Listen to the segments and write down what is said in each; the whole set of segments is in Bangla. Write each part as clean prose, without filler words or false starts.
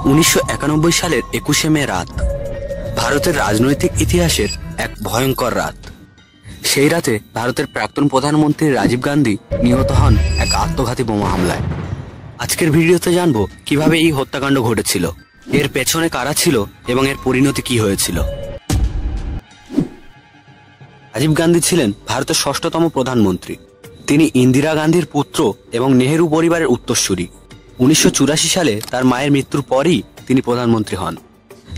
1991 সালের 21শে মে রাত ভারতের রাজনৈতিক ইতিহাসের এক ভয়ঙ্কর রাত। সেই রাতে ভারতের প্রাক্তন প্রধানমন্ত্রী রাজীব গান্ধী নিহত হন এক আত্মঘাতী বোমা হামলায়। আজকের ভিডিওতে জানবো কিভাবে এই হত্যাকাণ্ড ঘটেছিল, এর পেছনে কারা ছিল এবং এর পরিণতি কি হয়েছিল। রাজীব গান্ধী ছিলেন ভারতের ষষ্ঠতম প্রধানমন্ত্রী। তিনি ইন্দিরা গান্ধীর পুত্র এবং নেহেরু পরিবারের উত্তরসূরি। 1984 সালে তার মায়ের মৃত্যুর পরই তিনি প্রধানমন্ত্রী হন।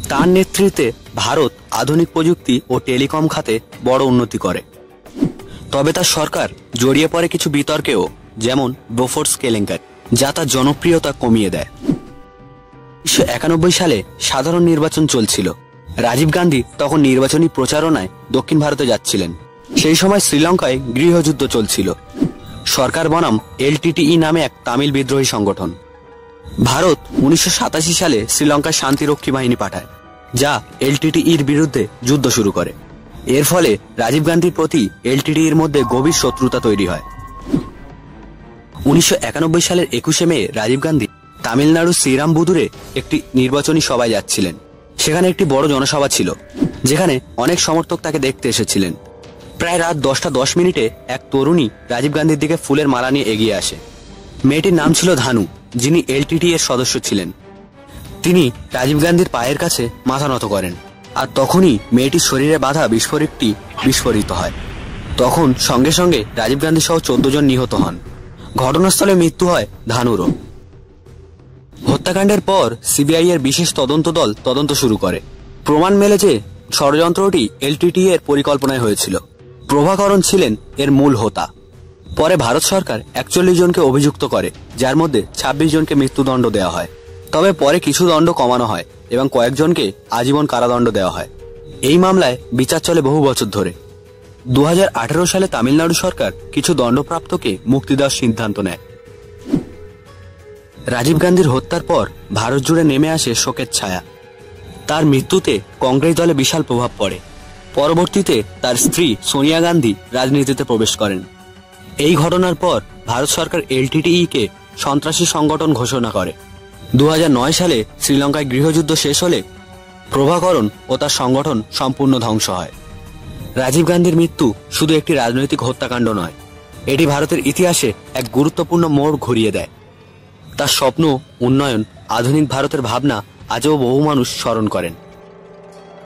তার নেতৃত্বে ভারত আধুনিক প্রযুক্তি ও টেলিকম খাতে বড় উন্নতি করে। তবে তার সরকার জড়িয়ে পড়ে কিছু বিতর্কেও, যেমন বোফোর্স কেলেঙ্কারি, যা তার জনপ্রিয়তা কমিয়ে দেয়। 1991 সালে সাধারণ নির্বাচন চলছিল। রাজীব গান্ধী তখন নির্বাচনী প্রচারণায় দক্ষিণ ভারতে যাচ্ছিলেন। সেই সময় শ্রীলঙ্কায় গৃহযুদ্ধ চলছিল। সরকার বনাম LTTE নামে এক তামিল বিদ্রোহী সংগঠন। ভারত 1987 সালে শ্রীলঙ্কায় শান্তিরক্ষী বাহিনী পাঠায়, যা LTTEর বিরুদ্ধে যুদ্ধ শুরু করে। এর ফলে রাজীব গান্ধীর প্রতি LTTEর মধ্যে গভীর শত্রুতা তৈরি হয়। 1991 সালের 21শে মে রাজীব গান্ধী তামিলনাড়ুর শ্রীরামবুদুরে একটি নির্বাচনী সভায় যাচ্ছিলেন। সেখানে একটি বড় জনসভা ছিল, যেখানে অনেক সমর্থক তাকে দেখতে এসেছিলেন। প্রায় রাত 10টা 10 মিনিটে এক তরুণী রাজীব গান্ধীর দিকে ফুলের মালা নিয়ে এগিয়ে আসে। মেয়েটির নাম ছিল ধানু, যিনি LTTE এর সদস্য ছিলেন। তিনি রাজীব গান্ধীর পায়ের কাছে মাথা নত করেন, আর তখনই মেয়েটির শরীরে বাঁধা বিস্ফোরকটি বিস্ফোরিত হয়। তখন সঙ্গে সঙ্গে রাজীব গান্ধী সহ 14 জন নিহত হন। ঘটনাস্থলে মৃত্যু হয় ধানুরও। হত্যাকাণ্ডের পর CBI এর বিশেষ তদন্ত দল তদন্ত শুরু করে। প্রমাণ মেলে যে ষড়যন্ত্রটি LTTE এর পরিকল্পনায় হয়েছিল। প্রভাকরণ ছিলেন এর মূল হোতা। পরে ভারত সরকার 41 জনকে অভিযুক্ত করে, যার মধ্যে 26 জনকে মৃত্যুদণ্ড দেওয়া হয়। তবে পরে কিছু দণ্ড কমানো হয় এবং কয়েকজনকে আজীবন কারাদণ্ড দেওয়া হয়। এই মামলায় বিচার চলে বহু বছর ধরে। 2018 সালে তামিলনাড়ু সরকার কিছু দণ্ডপ্রাপ্তকে মুক্তি দেওয়ার সিদ্ধান্ত নেয়। রাজীব গান্ধীর হত্যার পর ভারত জুড়ে নেমে আসে শোকের ছায়া। তার মৃত্যুতে কংগ্রেস দলে বিশাল প্রভাব পড়ে। পরবর্তীতে তার স্ত্রী সোনিয়া গান্ধী রাজনীতিতে প্রবেশ করেন। এই ঘটনার পর ভারত সরকার LTTE কে সন্ত্রাসী সংগঠন ঘোষণা করে। 2009 সালে শ্রীলঙ্কায় গৃহযুদ্ধ শেষ হলে প্রভাকরণ ও তার সংগঠন সম্পূর্ণ ধ্বংস হয়। রাজীব গান্ধীর মৃত্যু শুধু একটি রাজনৈতিক হত্যাকাণ্ড নয়, এটি ভারতের ইতিহাসে এক গুরুত্বপূর্ণ মোড় ঘুরিয়ে দেয়। তার স্বপ্ন, উন্নয়ন, আধুনিক ভারতের ভাবনা আজও বহু মানুষ স্মরণ করেন।